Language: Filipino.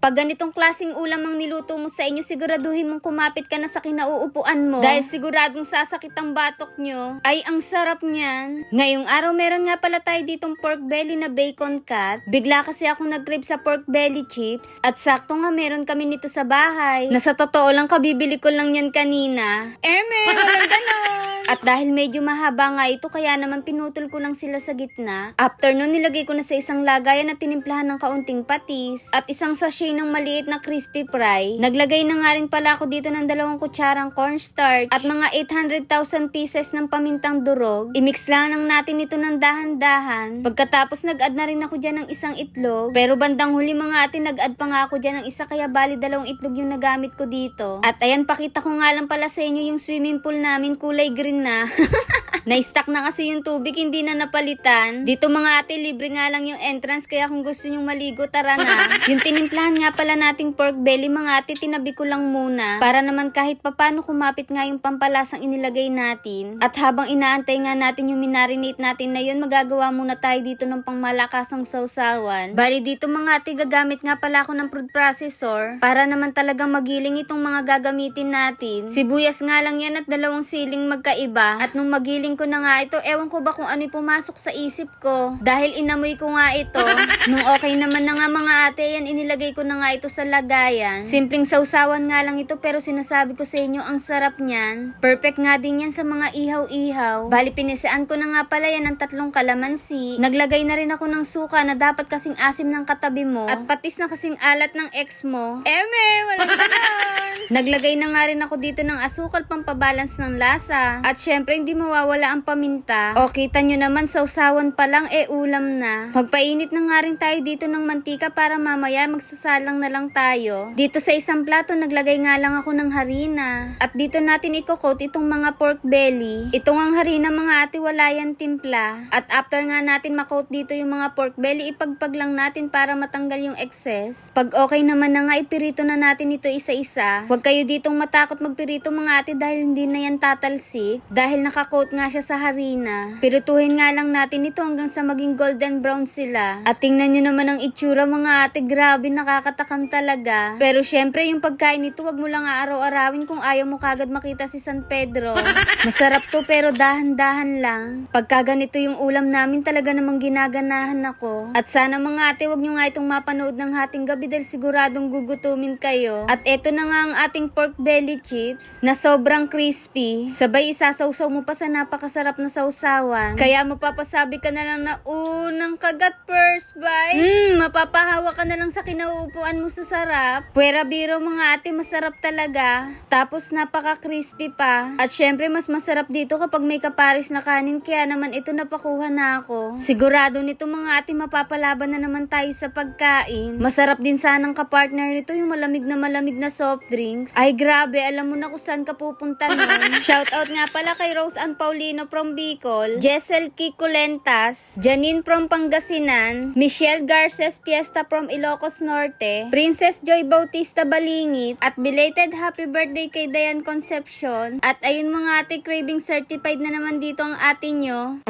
Pag ganitong klaseng ulam ang niluto mo sa inyo, siguraduhin mong kumapit ka na sa kinauupuan mo. Dahil siguradong sasakit ang batok nyo. Ay, ang sarap niyan. Ngayong araw, meron nga pala tayo ditong pork belly na bacon cut. Bigla kasi ako nag-crave sa pork belly chips. At sakto nga meron kami nito sa bahay. Na sa totoo lang, kabibili ko lang yan kanina. Walang ganon. At dahil medyo mahaba nga ito, kaya naman pinutol ko lang sila sa gitna. After nun, nilagay ko na sa isang lagayan at tinimplahan ng kaunting patis. At isang sachet ng maliit na crispy fry. Naglagay na nga rin pala ako dito ng 2 kutsarang cornstarch at mga 800,000 pieces ng pamintang durog. I-mix lang natin ito ng dahan-dahan. Pagkatapos nag-add na rin ako dyan ng isang itlog. Pero bandang huli mga ate, nag-add pa nga ako dyan ng isa, kaya bali 2 itlog yung nagamit ko dito. At ayan, pakita ko nga lang pala sa inyo yung swimming pool namin, kulay green na. Na-stuck na kasi yung tubig, hindi na napalitan. Dito mga ate, libre nga lang yung entrance, kaya kung gusto nyong maligo, tara na. Yung tinimplahan nga pala nating pork belly mga ate, tinabi ko lang muna. Para naman kahit papano kumapit nga yung pampalasang inilagay natin. At habang inaantay nga natin yung minarinate natin na yun, magagawa muna tayo dito ng pangmalakasang sausawan. Bali dito mga ate, gagamit nga pala ako ng food processor. Para naman talagang magiling itong mga gagamitin natin. Sibuyas nga lang yan at 2 siling magkaiba. At nung magiling ko na nga ito, ewan ko ba kung ano yung pumasok sa isip ko. Dahil inamoy ko nga ito. Nung okay naman na nga mga ate, yan inilagay ko na nga ito sa lagayan. Simpleng sausawan nga lang ito, pero sinasabi ko sa inyo, ang sarap niyan. Perfect nga din yan sa mga ihaw-ihaw. Bali pinisaan ko na nga pala yan ng 3 kalamansi. Naglagay na rin ako ng suka na dapat kasing asim ng katabi mo. At patis na kasing alat ng ex mo. Walang ganon. Naglagay na nga rin ako dito ng asukal pampabalance ng lasa. At syempre hindi mawawala ang paminta. O kita nyo naman, sausawan pa lang ulam na. Magpainit na nga rin tayo dito ng mantika para mamaya magsasalang na lang tayo. Dito sa isang plato naglagay nga lang ako ng harina. At dito natin i-coat itong mga pork belly. Itong ang harina mga ate, wala yan timpla. At after nga natin makoat dito yung mga pork belly, ipagpag lang natin para matanggal yung excess. Pag okay naman na nga, ipirito na natin ito isa-isa. Huwag kayo ditong matakot magpirito mga ate dahil hindi na yan tatalsik. Dahil nakakoat nga siya sa harina. Pirituhin nga lang natin ito hanggang sa maging golden brown sila. At tingnan nyo naman ang itsura mga ate, grabe, nakakatakam talaga. Pero syempre yung pagkain nito, wag mo lang aaraw-arawin kung ayaw mo kagad makita si San Pedro. Masarap to pero dahan-dahan lang. Pagka ganito yung ulam namin, talaga namang ginaganahan ako. At sana mga ate, wag nyo nga itong mapanood ng hating gabi dahil siguradong gugutumin kayo. At eto na nga ang ating pork belly chips na sobrang crispy. Sabay isasawsaw mo pa sa napakasarap na sausawan. Kaya mapapasabi ka na lang na unang kagat first bite. Mapapahawa ka na lang sa kinauupuan mo sa sarap. Puwera biro mga ate, masarap talaga. Tapos napaka-crispy pa. At syempre mas masarap dito kapag may kaparis na kanin, kaya naman ito napakuha na ako. Sigurado nito mga ate, mapapalaban na naman tayo sa pagkain. Masarap din sanang kapartner nito yung malamig na soft drinks. Ay grabe, alam mo na kung saan ka pupunta nun. Shoutout nga pala kay Rose Ann Paulino from Bicol, Jessel Kikulentas, Janine from Pangasinan, Michelle Garces Fiesta from Ilocos Norte, Princess Joy Bautista Balingit, at belated happy birthday kay Dayan Concepcion. At ayun mga ate, craving certified na naman dito ang ate nyo.